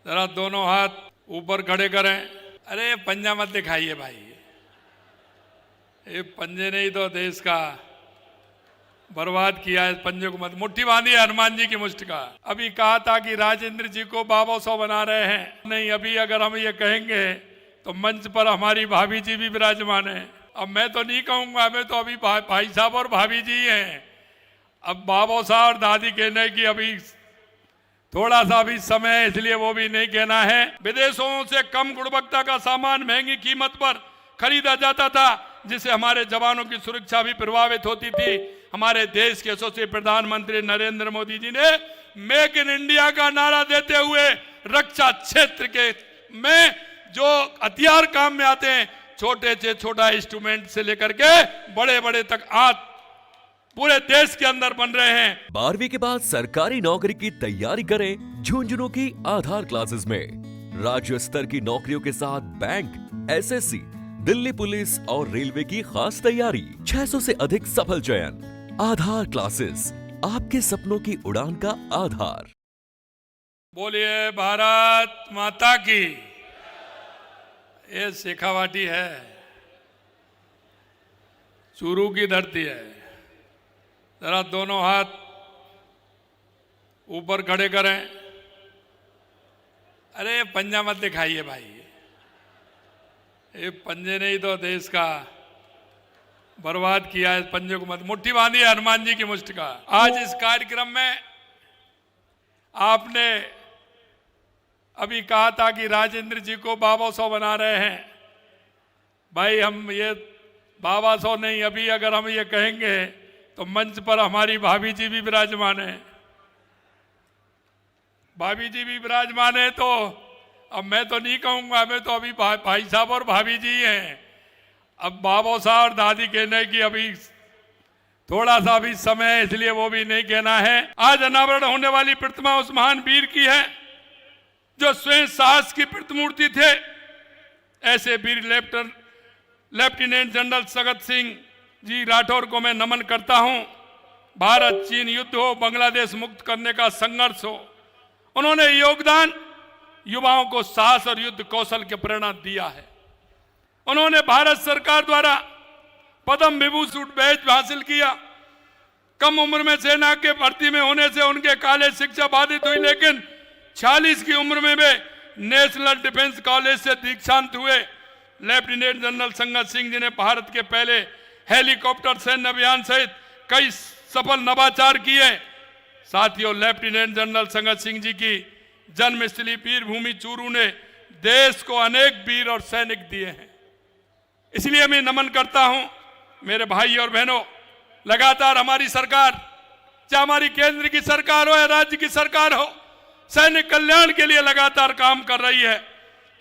जरा दोनों हाथ ऊपर खड़े करें। अरे पंजा मत दिखाइए भाई, ये पंजे ने ही तो देश का बर्बाद किया है। पंजे को मत, मुट्ठी बांधी है हनुमान जी की मुष्टि का। अभी कहा था कि राजेंद्र जी को बाबा सौ बना रहे हैं, नहीं अभी अगर हम ये कहेंगे तो मंच पर हमारी भाभी जी भी विराजमान है। अब मैं तो नहीं कहूंगा, मैं तो अभी भाई साहब और भाभी जी हैं। अब बाबा साहब और दादी कहने की अभी थोड़ा सा भी समय है, इसलिए वो भी नहीं कहना है। विदेशों से कम गुणवत्ता का सामान महंगी कीमत पर खरीदा जाता था, जिससे हमारे जवानों की सुरक्षा भी प्रभावित होती थी। हमारे देश के यशस्वी प्रधानमंत्री नरेंद्र मोदी जी ने मेक इन इंडिया का नारा देते हुए रक्षा क्षेत्र के में जो हथियार काम में आते हैं, छोटे से छोटा इंस्ट्रूमेंट से लेकर के बड़े बड़े तक आज पूरे देश के अंदर बन रहे हैं। 12वीं के बाद सरकारी नौकरी की तैयारी करें झुंझुनू की आधार क्लासेस में। राज्य स्तर की नौकरियों के साथ बैंक, एसएससी, दिल्ली पुलिस और रेलवे की खास तैयारी। 600 से अधिक सफल चयन। आधार क्लासेस, आपके सपनों की उड़ान का आधार। बोलिए भारत माता की। ये शेखावाटी है, चूरू की धरती है। जरा दोनों हाथ ऊपर खड़े करें। अरे पंजा मत दिखाइए भाई, ये पंजे ने ही तो देश का बर्बाद किया है। पंजे को मत, मुट्ठी बांधी है हनुमान जी की मुष्टि का। आज इस कार्यक्रम में आपने अभी कहा था कि राजेंद्र जी को बाबा सौ बना रहे हैं। भाई हम ये बाबा सौ नहीं, अभी अगर हम ये कहेंगे तो मंच पर हमारी भाभी जी भी विराजमान है। भाभी जी भी विराजमान है, तो अब मैं तो नहीं कहूंगा, मैं तो अभी भाई साहब और भाभी जी हैं। अब बाबा साहब और दादी कहने की अभी थोड़ा सा भी समय है, इसलिए वो भी नहीं कहना है। आज अनावरण होने वाली प्रतिमा उस महान वीर की है जो स्वयं साहस की प्रतिमूर्ति थे। ऐसे वीर लेफ्टिनेंट जनरल सगत सिंह जी राठौर को मैं नमन करता हूं। भारत चीन युद्ध हो, बांग्लादेश मुक्त करने का संघर्ष हो, उन्होंने योगदान युवाओं को साहस और युद्ध कौशल के प्रेरणा दिया है। उन्होंने भारत सरकार द्वारा पद्म विभूषण बैच हासिल किया। कम उम्र में सेना के भर्ती में होने से उनके कॉलेज शिक्षा बाधित हुई, लेकिन 46 की उम्र में वे नेशनल डिफेंस कॉलेज से दीक्षांत हुए। लेफ्टिनेंट जनरल संगत सिंह जी ने भारत के पहले हेलीकॉप्टर सैन्य अभियान सहित कई सफल नवाचार किए। साथियों, लेफ्टिनेंट जनरल संगत सिंह जी की जन्मस्थली वीर भूमि चूरू ने देश को अनेक वीर और सैनिक दिए हैं, इसलिए मैं नमन करता हूं। मेरे भाई और बहनों, लगातार हमारी सरकार, चाहे हमारी केंद्र की सरकार हो या राज्य की सरकार हो, सैनिक कल्याण के लिए लगातार काम कर रही है।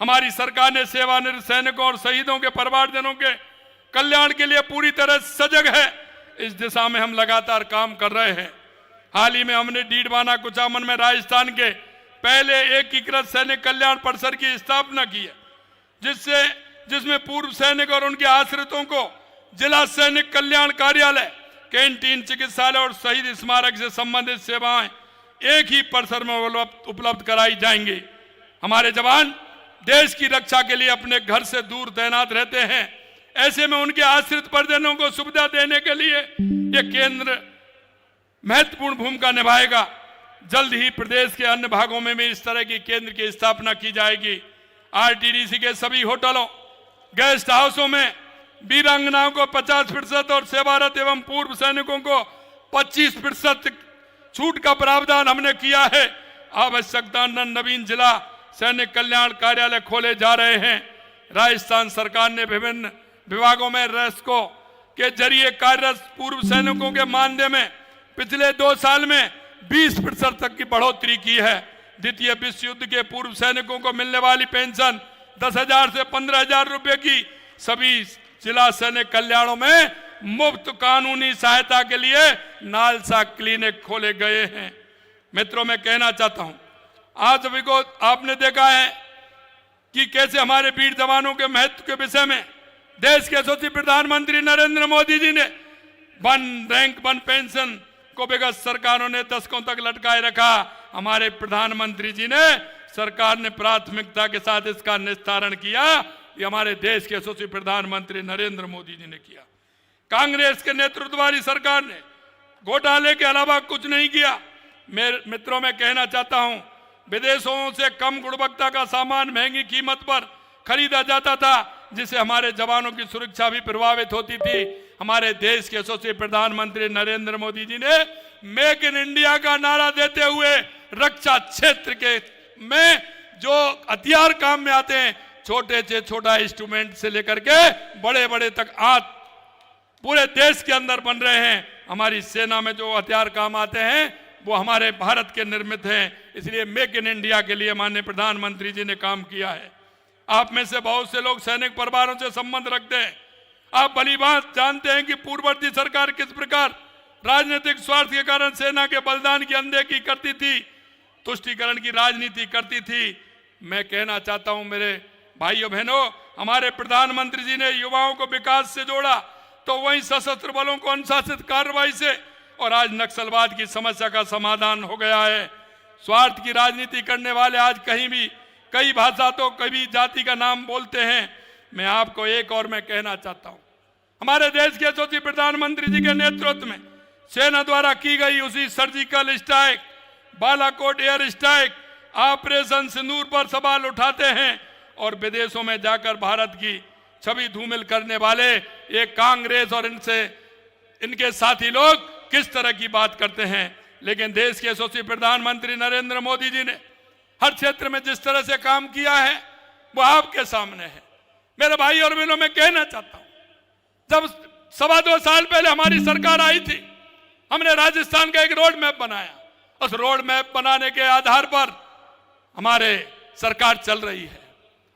हमारी सरकार ने सेवानिवृत्त सैनिकों और शहीदों के परिवारजनों के कल्याण के लिए पूरी तरह सजग है। इस दिशा में हम लगातार काम कर रहे हैं। हाल ही में हमने डीडवाना कुचामन में राजस्थान के पहले एकीकृत सैनिक कल्याण परिसर की स्थापना की है, जिसमें पूर्व सैनिक और उनके आश्रितों को जिला सैनिक कल्याण कार्यालय, कैंटीन, चिकित्सालय और शहीद स्मारक से संबंधित सेवाएं एक ही परिसर में उपलब्ध कराई जाएंगी। हमारे जवान देश की रक्षा के लिए अपने घर से दूर तैनात रहते हैं। ऐसे में उनके आश्रित परिजनों को सुविधा देने के लिए यह केंद्र महत्वपूर्ण भूमिका निभाएगा। जल्द ही प्रदेश के अन्य भागों में भी इस तरह की केंद्र की स्थापना की जाएगी। आरटीडीसी के सभी होटलों, गेस्ट हाउसों में वीरांगनाओं को 50% और सेवारत एवं पूर्व सैनिकों को 25% छूट का प्रावधान हमने किया है। आवश्यकता नवीन जिला सैनिक कल्याण कार्यालय खोले जा रहे हैं। राजस्थान सरकार ने विभिन्न विभागों में रेस्को के जरिए कार्यरत पूर्व सैनिकों के मानदेय में पिछले 2 साल में 20% तक की बढ़ोतरी की है। द्वितीय विश्व युद्ध के पूर्व सैनिकों को मिलने वाली पेंशन 10,000 से 15,000 रुपए की सभी जिला सैनिक कल्याणों में मुफ्त कानूनी सहायता के लिए नालसा क्लिनिक खोले गए हैं। मित्रों, मैं कहना चाहता हूं, आज अभी को आपने देखा है कि कैसे हमारे वीर जवानों के महत्व के विषय में देश के यशस्वी प्रधानमंत्री नरेंद्र मोदी जी ने वन रैंक वन पेंशन को विगत सरकारों ने दशकों तक लटकाए रखा। हमारे प्रधानमंत्री जी ने सरकार ने प्राथमिकता के साथ इसका निस्तारण किया, ये हमारे देश के यशस्वी प्रधानमंत्री नरेंद्र मोदी जी ने किया। कांग्रेस के नेतृत्व वाली सरकार ने घोटाले के अलावा कुछ नहीं किया। मेरे मित्रों, मैं कहना चाहता हूं, विदेशों से कम गुणवत्ता का सामान महंगी कीमत पर खरीदा जाता था, जिससे हमारे जवानों की सुरक्षा भी प्रभावित होती थी। हमारे देश के यशस्वी प्रधानमंत्री नरेंद्र मोदी जी ने मेक इन इंडिया का नारा देते हुए रक्षा क्षेत्र के में जो हथियार काम में आते हैं, छोटे से छोटा इंस्ट्रूमेंट से लेकर के बड़े बड़े तक आज पूरे देश के अंदर बन रहे हैं। हमारी सेना में जो हथियार काम आते हैं वो हमारे भारत के निर्मित हैं। इसलिए मेक इन इंडिया के लिए माननीय प्रधानमंत्री जी ने काम किया है। आप में से बहुत से लोग सैनिक परिवारों से संबंध रखते हैं। आप भली बात जानते हैं कि पूर्ववर्ती सरकार किस प्रकार राजनीतिक स्वार्थ के कारण सेना के बलिदान की अनदेखी करती थी, तुष्टीकरण की राजनीति करती थी। मैं कहना चाहता हूं मेरे भाइयों बहनों, हमारे प्रधानमंत्री जी ने युवाओं को विकास से जोड़ा, तो वहीं सशस्त्र बलों को अनुशासित कार्रवाई से, और आज नक्सलवाद की समस्या का समाधान हो गया है। स्वार्थ की राजनीति करने वाले आज कहीं भी कई भाषा तो कभी जाति का नाम बोलते हैं। मैं आपको एक और मैं कहना चाहता हूं, हमारे देश के यशस्वी प्रधानमंत्री जी के नेतृत्व में सेना द्वारा की गई उसी surgical strike, Balakot air strike, operation Sindoor पर सवाल उठाते हैं और विदेशों में जाकर भारत की छवि धूमिल करने वाले ये कांग्रेस और इनके साथी लोग किस तरह की बात करते हैं। लेकिन देश के यशस्वी प्रधानमंत्री नरेंद्र मोदी जी ने हर क्षेत्र में जिस तरह से काम किया है वो आपके सामने है। मेरे भाई और बहनों, मैं कहना चाहता हूं, जब 2.25 साल पहले हमारी सरकार आई थी, हमने राजस्थान का एक रोड मैप बनाया। उस रोड मैप बनाने के आधार पर हमारे सरकार चल रही है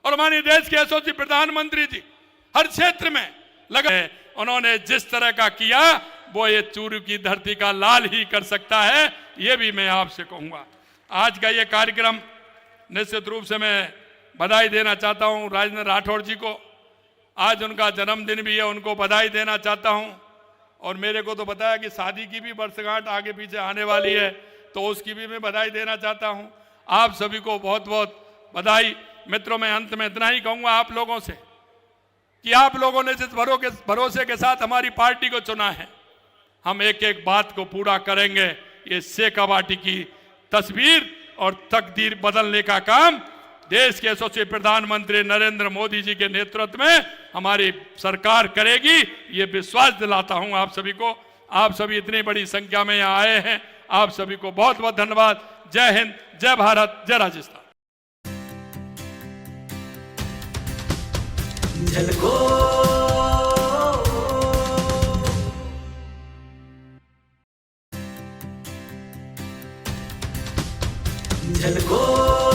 और हमारे देश के यशस्वी प्रधानमंत्री जी हर क्षेत्र में लगे। उन्होंने जिस तरह का किया वो ये चूरू की धरती का लाल ही कर सकता है, ये भी मैं आपसे कहूंगा। आज का ये कार्यक्रम निश्चित रूप से मैं बधाई देना चाहता हूं राजेंद्र राठौड़ जी को। आज उनका जन्मदिन भी है, उनको बधाई देना चाहता हूं। और मेरे को तो बताया कि शादी की भी वर्षगांठ आगे पीछे आने वाली है, तो उसकी भी मैं बधाई देना चाहता हूं। आप सभी को बहुत बहुत बधाई। मित्रों, मैं अंत में इतना ही कहूंगा आप लोगों से कि आप लोगों ने जिस भरोसे के साथ हमारी पार्टी को चुना है, हम एक एक बात को पूरा करेंगे। ये शेखावाटी की तस्वीर और तकदीर बदलने का काम देश के यशस्वी प्रधानमंत्री नरेंद्र मोदी जी के नेतृत्व में हमारी सरकार करेगी, ये विश्वास दिलाता हूं आप सभी को। आप सभी इतनी बड़ी संख्या में यहाँ आए हैं, आप सभी को बहुत बहुत धन्यवाद। जय हिंद, जय भारत, जय राजस्थान। झलको